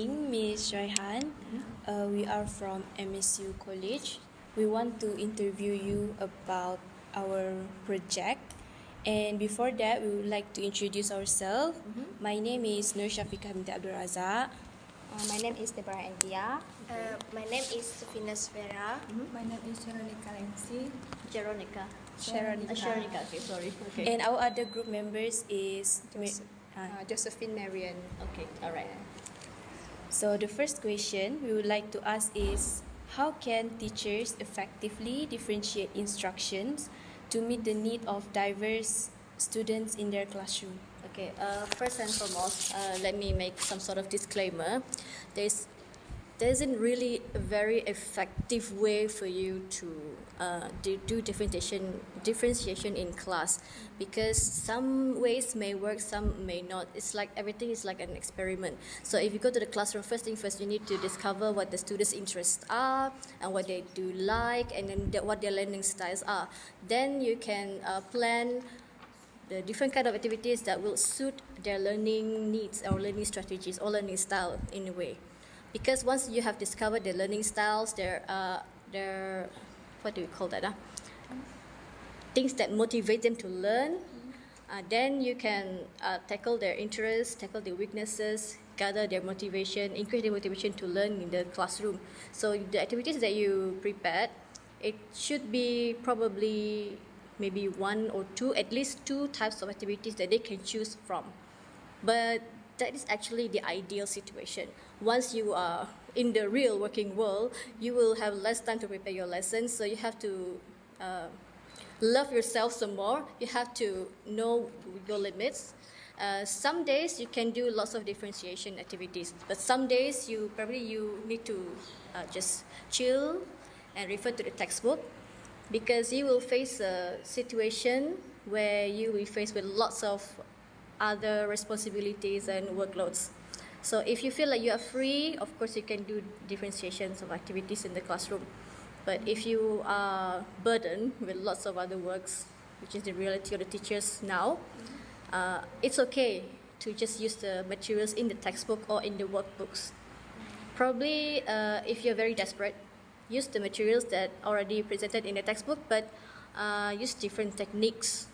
Miss Raihan. We are from MSU College. We want to interview you about our project. And before that, we would like to introduce ourselves. My name is Nur Syafiqah binti Abdul Razak. My name is Deborah Antia. My name is Safina Svera. My name is Veronica MC. Jeronica. Sharonica. Okay, sorry. Okay. And our other group members is Josephine Marian. Okay, all right. So the first question we would like to ask is, how can teachers effectively differentiate instructions to meet the need of diverse students in their classroom? Okay, first and foremost, let me make some sort of disclaimer. There isn't really a very effective way for you to do differentiation in class, because some ways may work, some may not. It's like everything is like an experiment. So if you go to the classroom, first thing first, you need to discover what the students' interests are and what they do like, and then what their learning styles are. Then you can plan the different kind of activities that will suit their learning needs or learning strategies or learning style in a way. Because once you have discovered their learning styles, their what do we call that? Things that motivate them to learn, then you can tackle their interests, tackle their weaknesses, gather their motivation, increase their motivation to learn in the classroom. So the activities that you prepared, it should be probably maybe one or two, at least two types of activities that they can choose from. But that is actually the ideal situation. Once you are in the real working world, you will have less time to prepare your lessons, so you have to love yourself some more. You have to know your limits. Some days you can do lots of differentiation activities, but some days you need to just chill and refer to the textbook, because you will face a situation where you will be faced with lots of other responsibilities and workloads. So if you feel like you are free, of course you can do differentiations of activities in the classroom. But if you are burdened with lots of other works, which is the reality of the teachers now, it's okay to just use the materials in the textbook or in the workbooks. Probably if you're very desperate, use the materials that are already presented in the textbook, but use different techniques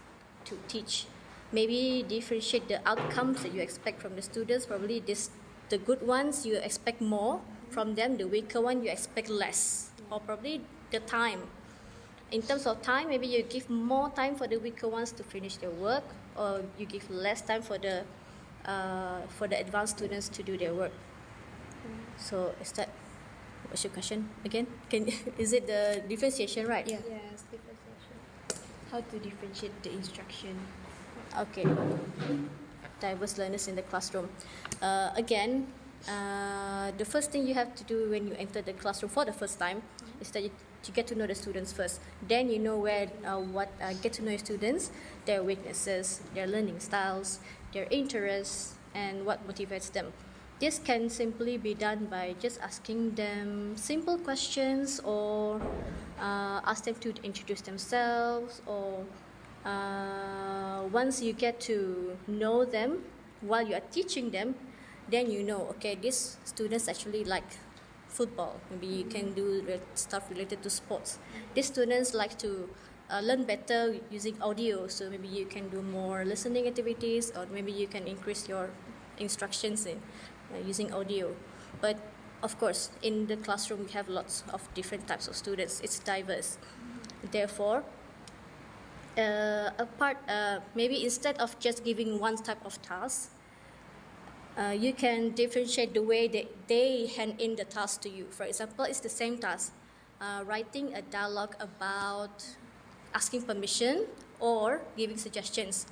to teach. Maybe differentiate the outcomes that you expect from the students. Probably the good ones you expect more from them, the weaker one you expect less, or probably the time. In terms of time, maybe you give more time for the weaker ones to finish their work, or you give less time for the advanced students to do their work. So what's your question again? Is it the differentiation, right? Yeah. Yes, differentiation. How to differentiate the instruction? Okay. Diverse learners in the classroom. Again, the first thing you have to do when you enter the classroom for the first time is that you get to know the students first. Then you know get to know your students, their weaknesses, their learning styles, their interests, and what motivates them. This can simply be done by just asking them simple questions, or ask them to introduce themselves, or once you get to know them while you are teaching them, then you know, okay, these students actually like football. Maybe you can do stuff related to sports. These students like to learn better using audio, so maybe you can do more listening activities, or maybe you can increase your instructions in using audio. But of course, in the classroom we have lots of different types of students. It's diverse. Therefore, maybe instead of just giving one type of task, you can differentiate the way they hand in the task to you. For example, it's the same task, writing a dialogue about asking permission or giving suggestions.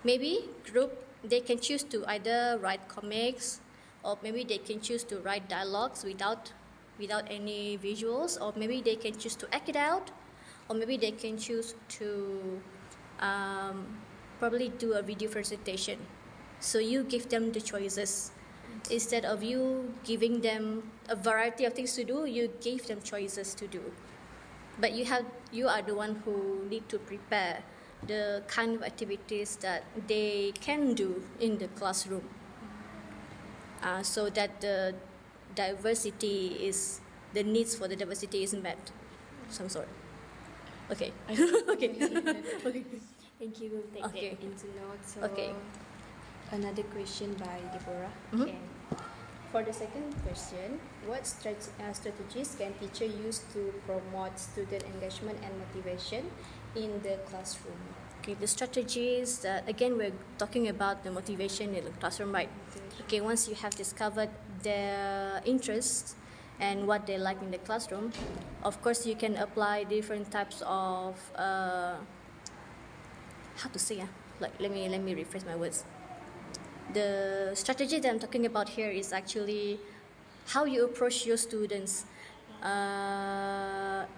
Maybe they can choose to either write comics, or maybe they can choose to write dialogues without any visuals, or maybe they can choose to act it out, or maybe they can choose to probably do a video presentation. So you give them the choices. Instead of you giving them a variety of things to do, you give them choices to do. But you are the one who need to prepare the kind of activities that they can do in the classroom, so that the needs for the diversity is met, some sort. Okay. Okay. Okay. Thank you. We'll take Okay. that into note. So, Okay. another question by Deborah. Mhm. Okay. For the second question, what strategies can teacher use to promote student engagement and motivation in the classroom? Okay, the strategies, again, we're talking about the motivation in the classroom, right? Okay, once you have discovered their interests and what they like in the classroom, of course, you can apply different types of, how to say, like, let me rephrase my words. The strategy that I'm talking about here is actually how you approach your students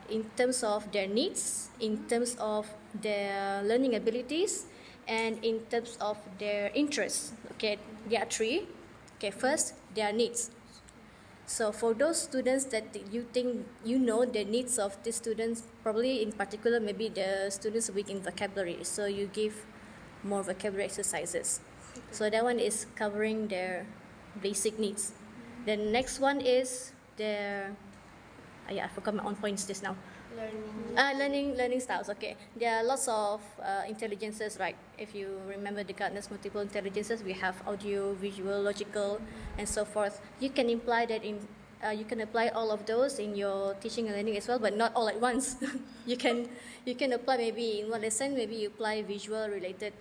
in terms of their needs, in terms of their learning abilities, and in terms of their interests. Okay, there are three. Okay, first, their needs. So for those students that you think you know the needs of the students, probably in particular maybe the students weak in vocabulary, so you give more vocabulary exercises. So that one is covering their basic needs. The next one is their, I forgot my own points just now. Learning styles. Okay, there are lots of intelligences, right? If you remember the Gardner's multiple intelligences, we have audio, visual, logical, and so forth. You can imply that you can apply all of those in your teaching and learning as well, but not all at once. you can apply maybe in one lesson. Maybe you apply visual related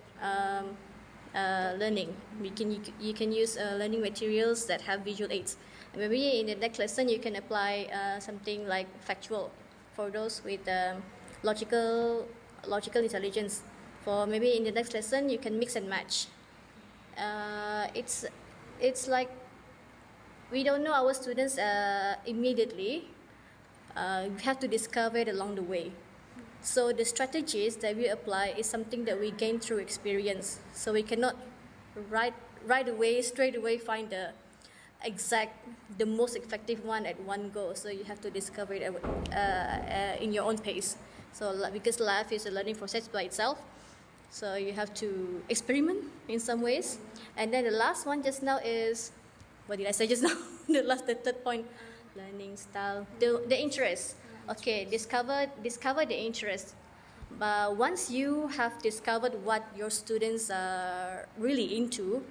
learning. You can use learning materials that have visual aids. And maybe in the next lesson you can apply something like factual for those with logical intelligence. For maybe in the next lesson you can mix and match. It's like we don't know our students immediately. We have to discover it along the way. So the strategies that we apply is something that we gain through experience. So we cannot straight away find the most effective one at one go. So you have to discover it in your own pace. So because life is a learning process by itself, so you have to experiment in some ways. And then the last one just now is, what did I say just now? the third point, learning style, the interest. Okay, discover the interest. But once you have discovered what your students are really into,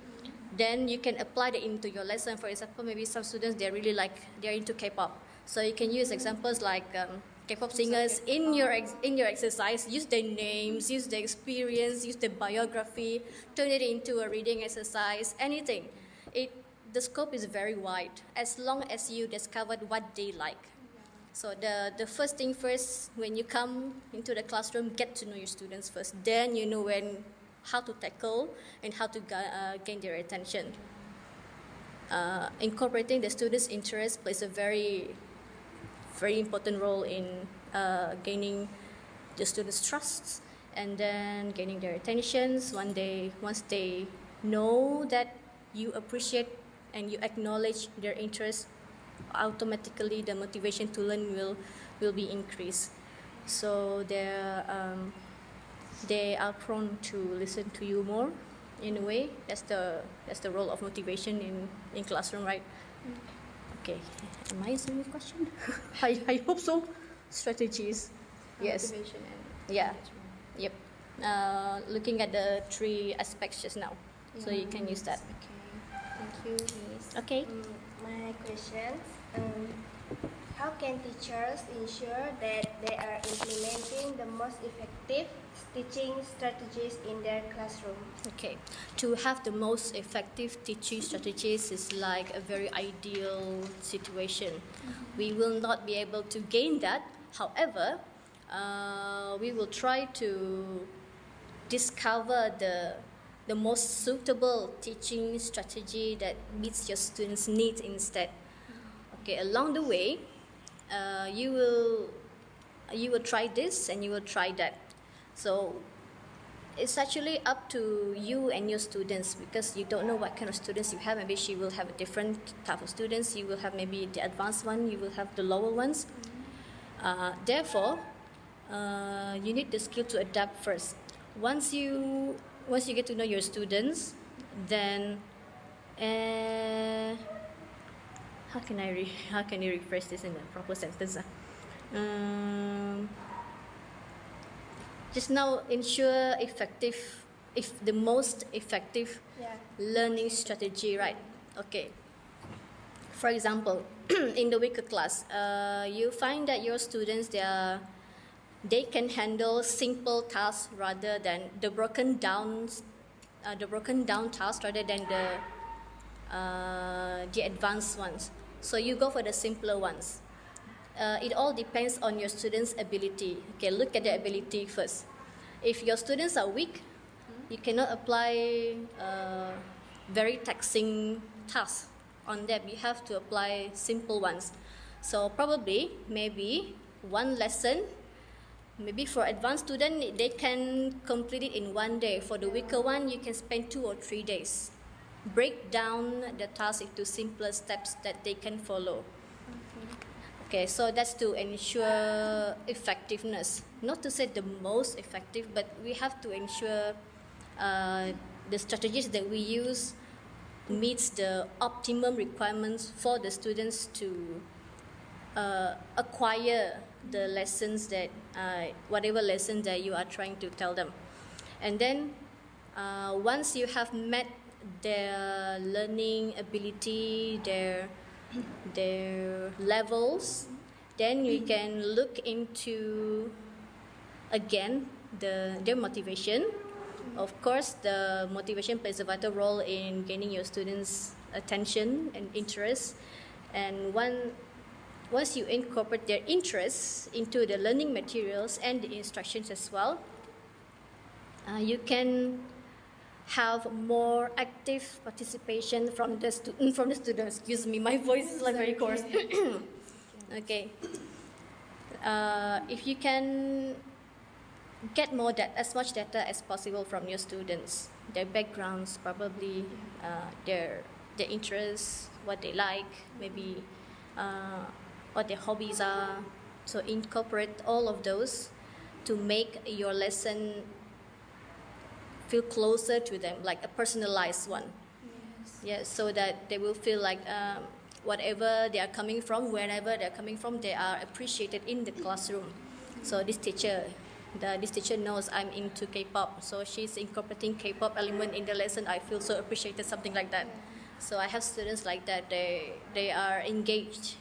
then you can apply that into your lesson. For example, maybe some students they're into K-pop, so you can use examples like K-pop singers in your exercise. Use their names, use their experience, use their biography, turn it into a reading exercise. Anything. The scope is very wide as long as you discovered what they like. So the first thing first, when you come into the classroom, get to know your students first. Then you know how to tackle and how to gain their attention. Incorporating the students' interest plays a very, very important role in gaining the students' trust and then gaining their attentions. Once they know that you appreciate and you acknowledge their interest, automatically the motivation to learn will be increased. So they are prone to listen to you more. In a way, that's the role of motivation in classroom, right? Okay, am I answering the question? I hope so. Strategies, yes. Motivation and Yeah. engagement. Yep. Looking at the three aspects just now, so you can use that. Okay, thank you, Miss. Okay. My question, how can teachers ensure that they are implementing the most effective teaching strategies in their classroom? Okay, to have the most effective teaching strategies is like a very ideal situation. We will not be able to gain that. However, we will try to discover the most suitable teaching strategy that meets your students' needs instead. Okay, along the way, you will try this and you will try that. So it's actually up to you and your students, because you don't know what kind of students you have. Maybe she will have a different type of students. You will have maybe the advanced one. You will have the lower ones. Therefore, you need the skill to adapt first. Once you get to know your students, then how can you rephrase this in a proper sentence? Just now, ensure the most effective learning strategy, right? Okay. For example, in the weaker class, you find that your students they can handle simple tasks rather than the broken down tasks rather than the advanced ones. So you go for the simpler ones. It all depends on your students' ability. Okay, look at their ability first. If your students are weak, you cannot apply very taxing tasks on them. You have to apply simple ones. So probably, maybe one lesson, maybe for advanced student, they can complete it in one day. For the weaker one, you can spend 2 or 3 days. Break down the task into simpler steps that they can follow. Okay, so that's to ensure effectiveness. Not to say the most effective, but we have to ensure the strategies that we use meets the optimum requirements for the students to acquire the lessons that whatever lesson that you are trying to tell them. And then once you have met their learning ability, their levels, then you can look into again their motivation. Of course, the motivation plays a vital role in gaining your students' attention and interest. And once you incorporate their interests into the learning materials and the instructions as well, you can have more active participation from the students. Excuse me, my voice is like very coarse. Okay. If you can get as much data as possible from your students, their backgrounds, probably their interests, what they like, maybe what their hobbies are. So incorporate all of those to make your lesson feel closer to them, like a personalized one. Yes, so that they will feel like whatever they are coming from, wherever they are coming from, they are appreciated in the classroom. So this teacher knows I'm into K-pop, so she's incorporating K-pop element in the lesson. I feel so appreciated, something like that. So I have students like that. They are engaged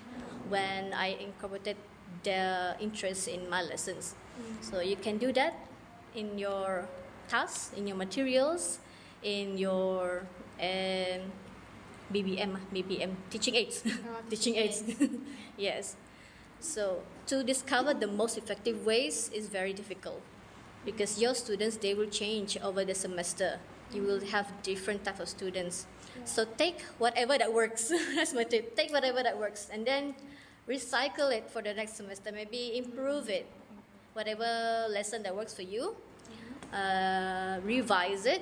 when I incorporated their interests in my lessons. So you can do that in your tasks, in your materials, in your BBM teaching aids. Teaching aids. Yes. So to discover the most effective ways is very difficult because your students, they will change over the semester. You will have different type of students. So take whatever that works. That's my tip. Take whatever that works and then recycle it for the next semester. Maybe improve it. Whatever lesson that works for you, revise it.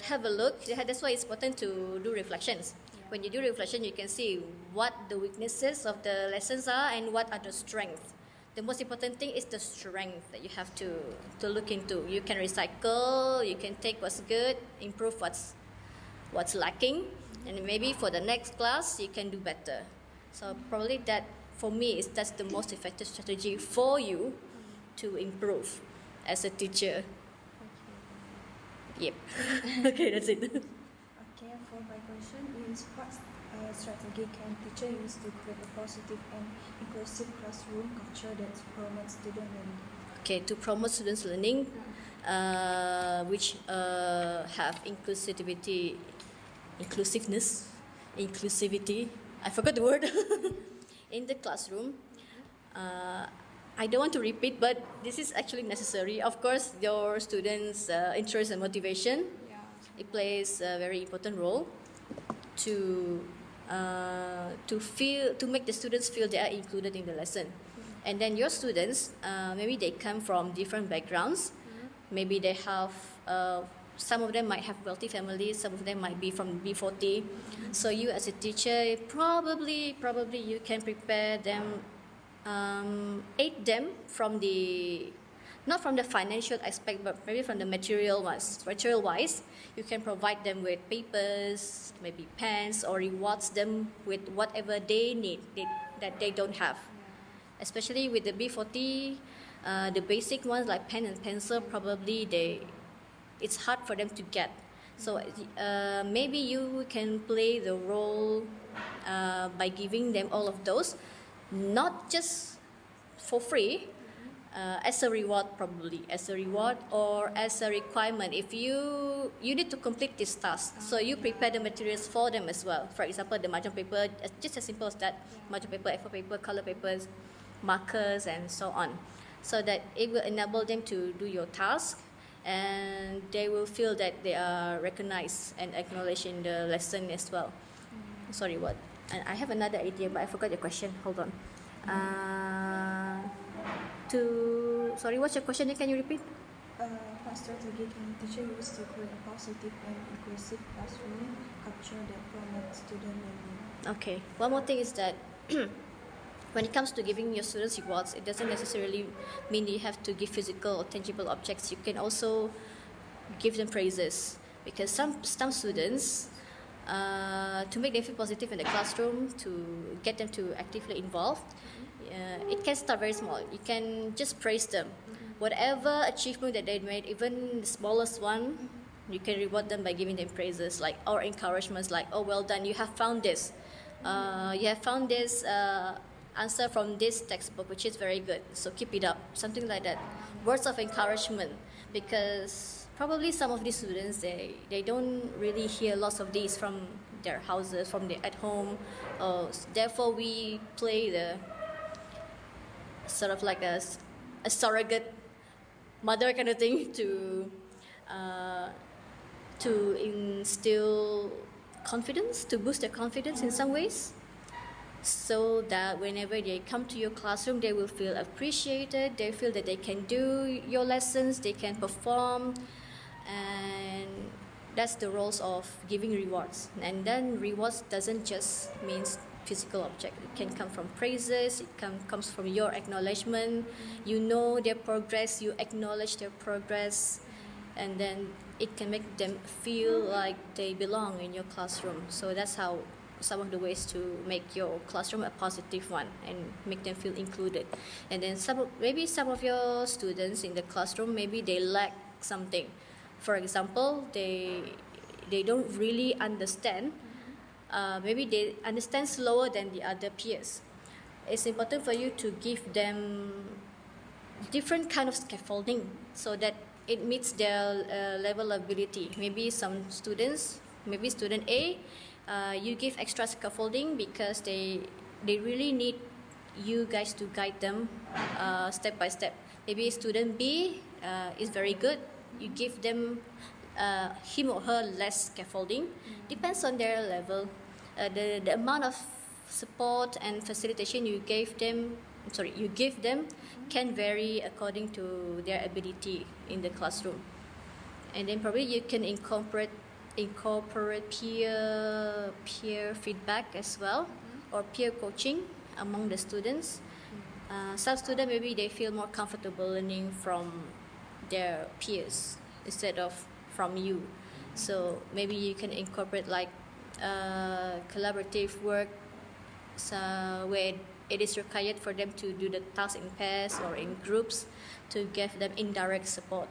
Have a look. That's why it's important to do reflections. When you do reflection, you can see what the weaknesses of the lessons are and what are the strengths. The most important thing is the strength that you have to look into. You can recycle, you can take what's good, improve what's lacking, and maybe for the next class you can do better. So probably that, for me, that's the most effective strategy for you to improve as a teacher. Yep. Okay, that's it. Okay, for my question is what strategy can teacher use to create a positive and inclusive classroom culture that promotes student learning? Okay, to promote students' learning, which have inclusivity. I forgot the word. In the classroom. I don't want to repeat, but this is actually necessary. Of course, your students' interest and motivation, it plays a very important role to make the students feel they are included in the lesson. And then your students, maybe they come from different backgrounds. Maybe they have, some of them might have wealthy families, some of them might be from B40. So you as a teacher, probably you can prepare them, aid them from the not from the financial aspect, but maybe from the material wise. Material-wise, you can provide them with papers, maybe pens, or rewards them with whatever they need that they don't have. Especially with the B40, the basic ones like pen and pencil, probably it's hard for them to get. So maybe you can play the role by giving them all of those, not just for free, as a reward, probably as a reward or as a requirement. If you need to complete this task, so you prepare the materials for them as well. For example, the mahjong paper, just as simple as that, mahjong paper, A4 paper, color papers, markers, and so on, so that it will enable them to do your task, and they will feel that they are recognized and acknowledged in the lesson as well. Sorry, what? And I have another idea, but I forgot your question. Hold on. Sorry, what's your question? Can you repeat? What strategy can teacher use to create a positive and inclusive classroom culture that promotes student learning? Okay. One more thing is that when it comes to giving your students rewards, it doesn't necessarily mean you have to give physical or tangible objects. You can also give them praises, because some students, to make them feel positive in the classroom, to get them to actively involved, it can start very small. You can just praise them. Whatever achievement that they made, even the smallest one, you can reward them by giving them praises, like, or encouragements, like, oh, well done, you have found this. You have found this answer from this textbook, which is very good, so keep it up, something like that. Words of encouragement, because probably some of these students, they don't really hear lots of these from their houses, from their at home. Therefore, we play the sort of like a surrogate mother kind of thing to instill confidence, to boost their confidence in some ways, so that whenever they come to your classroom, they will feel appreciated, they feel that they can do your lessons, they can perform, and that's the roles of giving rewards. And then rewards doesn't just mean physical object. It can come from praises, it comes from your acknowledgement. You know their progress, you acknowledge their progress, and then it can make them feel like they belong in your classroom. So that's how some of the ways to make your classroom a positive one and make them feel included. And then maybe some of your students in the classroom, maybe they lack something. For example, they don't really understand. Maybe they understand slower than the other peers. It's important for you to give them different kind of scaffolding so that it meets their level of ability. Maybe some students, maybe student A, you give extra scaffolding because they really need you guys to guide them step by step. Maybe student B is very good. You give them him or her less scaffolding. Depends on their level. The amount of support and facilitation you give them can vary according to their ability in the classroom. And then probably you can incorporate peer feedback as well, or peer coaching among the students. Some students, maybe they feel more comfortable learning from their peers instead of from you. So maybe you can incorporate like collaborative work, where it is required for them to do the task in pairs or in groups to give them indirect support.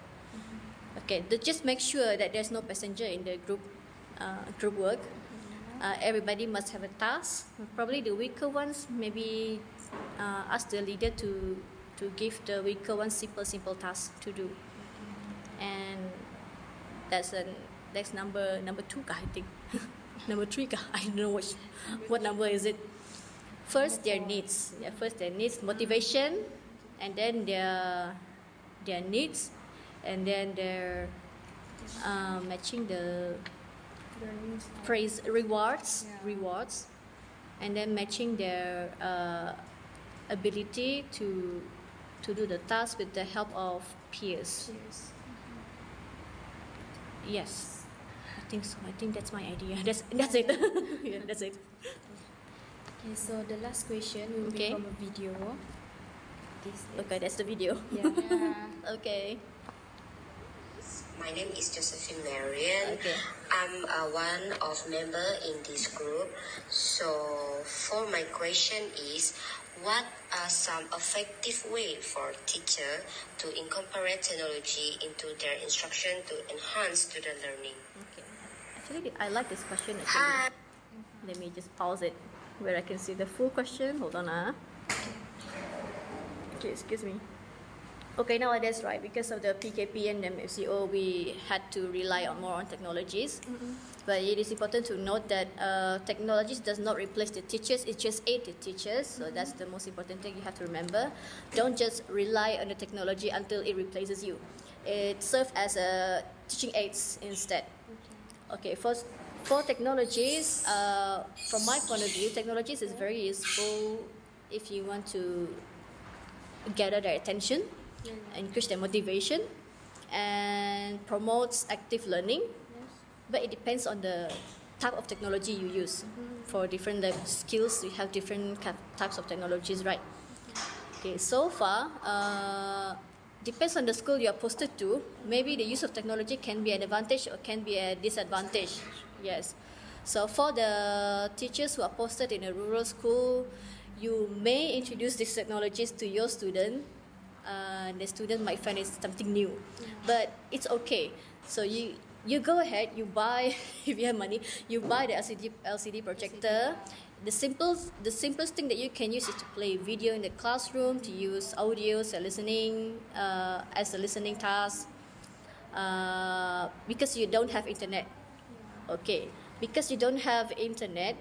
Okay, just make sure that there's no passenger in the group work. Everybody must have a task. Probably the weaker ones, maybe ask the leader to give the weaker ones simple tasks to do. And that's number 2, I think. Number 3, I don't know what number is it. First, their needs. Yeah, first their needs, motivation, and then their needs, and then their matching the praise rewards, and then matching their ability to do the task with the help of peers. Yes, I think so. I think that's my idea. That's it. Yeah, that's it. Okay, so the last question will be from a video. Okay, that's the video. Yeah. Okay. My name is Josephine Marian. Okay. I'm one of member in this group. So for my question is, what are some effective way for teacher to incorporate technology into their instruction to enhance student learning? Okay. Actually, I like this question. Hi. Let me just pause it where I can see the full question. Hold on. Okay, excuse me. Okay, nowadays, right, because of the PKP and MSU, we had to rely on more on technologies. But it is important to note that technologies does not replace the teachers, it just aid the teachers. So that's the most important thing you have to remember. Don't just rely on the technology until it replaces you. It serves as a teaching aids instead. Okay, for technologies, from my point of view, technologies is very useful if you want to gather their attention, increase their motivation, and promotes active learning. But it depends on the type of technology you use. For different skills, you have different types of technologies, right? Okay, so far, depends on the school you are posted to. Maybe the use of technology can be an advantage or can be a disadvantage. Yes. So for the teachers who are posted in a rural school, you may introduce these technologies to your student. The student might find it something new, but it's okay. So you go ahead, you buy if you have money, you buy the LCD projector. The simplest thing that you can use is to play video in the classroom, to use audio as a listening task, because you don't have internet. Okay, because you don't have internet,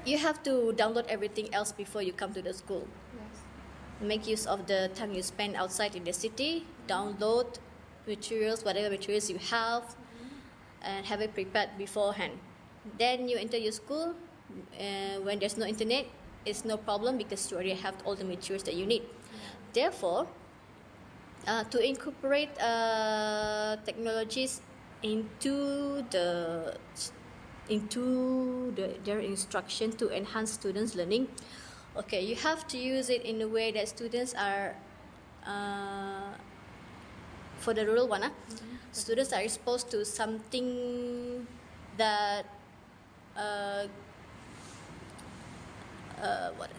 you have to download everything else before you come to the school. Make use of the time you spend outside in the city, download materials, whatever materials you have, and have it prepared beforehand. Then you enter your school. When there's no internet, it's no problem because you already have all the materials that you need. Therefore, to incorporate technologies into their instruction to enhance students' learning. Okay, you have to use it in a way that students are, for the rural one, students are exposed to something that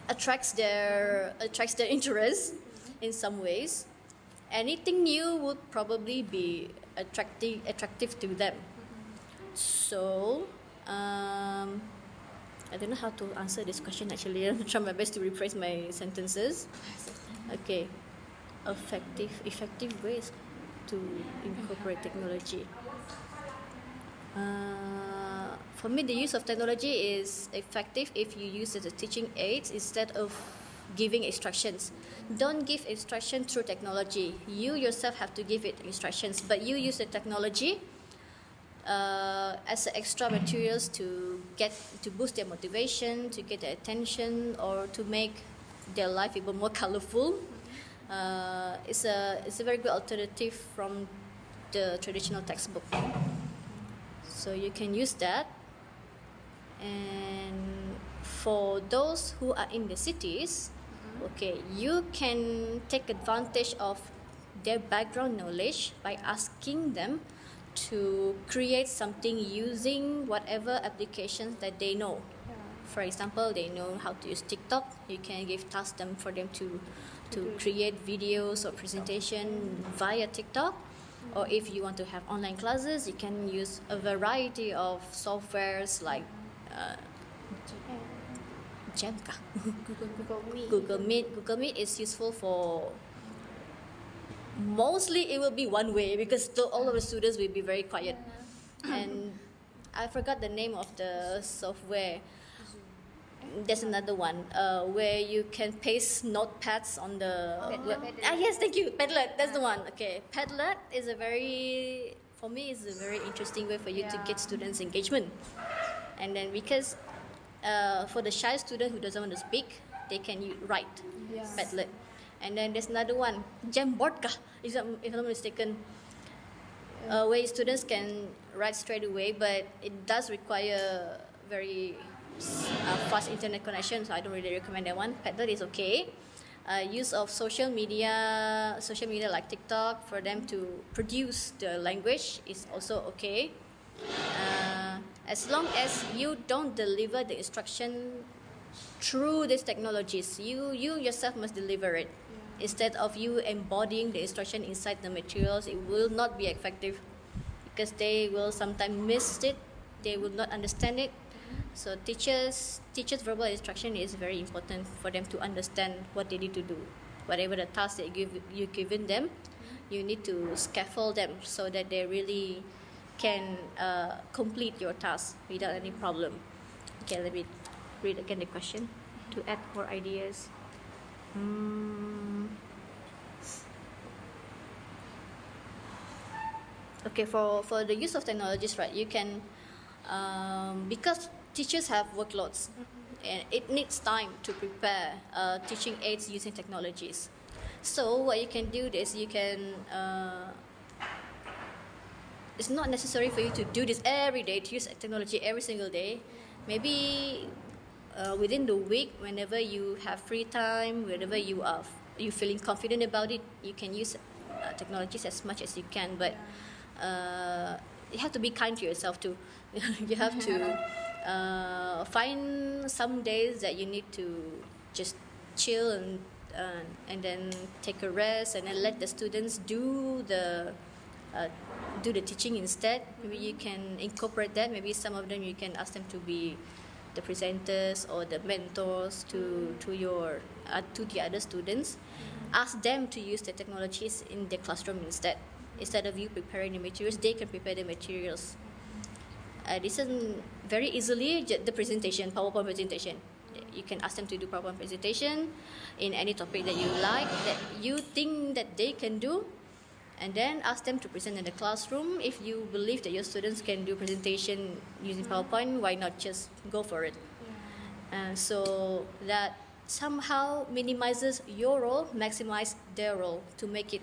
attracts their interest in some ways. Anything new would probably be attractive to them. So, I don't know how to answer this question actually. I'm trying my best to rephrase my sentences. Okay, effective ways to incorporate technology. For me, the use of technology is effective if you use it as a teaching aid instead of giving instructions. Don't give instruction through technology. You yourself have to give it instructions, but you use the technology as extra materials to boost their motivation, to get their attention, or to make their life even more colorful. It's a very good alternative from the traditional textbook. So you can use that. And for those who are in the cities, okay, you can take advantage of their background knowledge by asking them to create something using whatever applications that they know. For example, they know how to use TikTok. You can give tasks them for them to create videos or presentation via TikTok. Or if you want to have online classes, you can use a variety of softwares like Google Meet. Google Meet is useful for, mostly it will be one way because all of the students will be very quiet. And I forgot the name of the software. There's another one where you can paste notepads on the yes, thank you, Padlet. That's the one. Okay, Padlet is for me is a very interesting way for you to get students' engagement. And then because for the shy student who doesn't want to speak, they can write Padlet. And then there's another one, Jamboard kah, if I'm not mistaken, where students can write straight away, but it does require very fast internet connection, so I don't really recommend that one. Padlet is okay. use of social media like TikTok for them to produce the language is also okay. As long as you don't deliver the instruction through these technologies, you yourself must deliver it. Instead of you embodying the instruction inside the materials, it will not be effective because they will sometimes miss it, they will not understand it. So teachers verbal instruction is very important for them to understand what they need to do. Whatever the task that you given them, you need to scaffold them so that they really can complete your task without any problem. Okay, let me read again the question to add more ideas. Okay, for the use of technologies, right? You can because teachers have workloads, and it needs time to prepare teaching aids using technologies. So what you can do is you can. It's not necessary for you to do this every day, to use technology every single day. Maybe within the week, whenever you have free time, whenever you feeling confident about it, you can use technologies as much as you can. But you have to be kind to yourself too. You have to find some days that you need to just chill and then take a rest, and then let the students do the teaching instead. Maybe you can incorporate that. Maybe some of them you can ask them to be the presenters or the mentors to the other students. Ask them to use the technologies in the classroom instead. Instead of you preparing the materials, they can prepare the materials. This is very easily the presentation, PowerPoint presentation. You can ask them to do PowerPoint presentation in any topic that you like, that you think that they can do, and then ask them to present in the classroom. If you believe that your students can do presentation using PowerPoint, why not just go for it? So that somehow minimizes your role, maximize their role to make it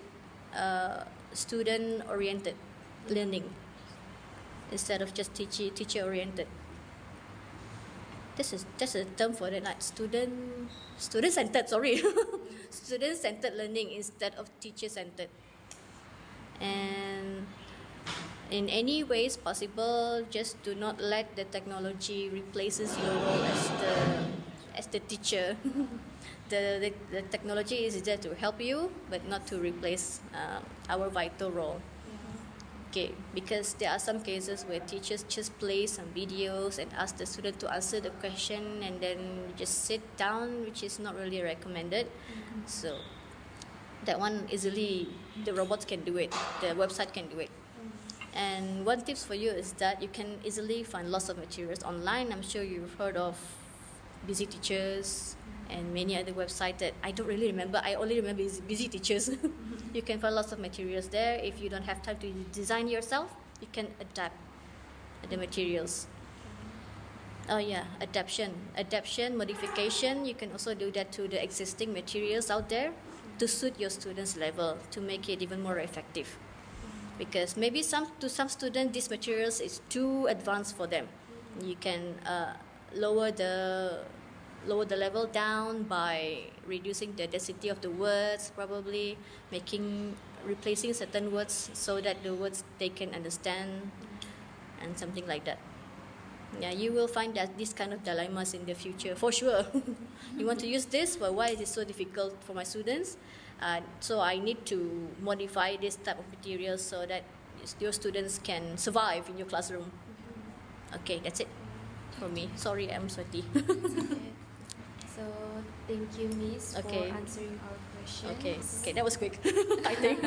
student-oriented learning instead of just teacher-oriented. This is just a term for that, like student-centered. Sorry, student-centered learning instead of teacher-centered. And in any ways possible, just do not let the technology replaces your role as the teacher. The technology is there to help you, but not to replace our vital role. Okay, because there are some cases where teachers just play some videos and ask the student to answer the question and then just sit down, which is not really recommended. So that one easily, the robots can do it, the website can do it. And one tips for you is that you can easily find lots of materials online. I'm sure you've heard of Busy Teachers and many other websites that I don't really remember. I only remember Busy Teachers. You can find lots of materials there. If you don't have time to design yourself, you can adapt the materials. Oh yeah, adaptation, modification. You can also do that to the existing materials out there to suit your students' level, to make it even more effective. Because maybe to some students, these materials is too advanced for them. You can lower the level down by reducing the density of the words, probably replacing certain words so that the words they can understand, and something like that. Yeah, you will find that these kind of dilemmas in the future for sure. You want to use this, but why is it so difficult for my students? So I need to modify this type of material so that your students can survive in your classroom. Okay, that's it for me. Sorry, I'm sweaty. So thank you, Miss, Okay. for answering our questions. Okay, that was quick, I think.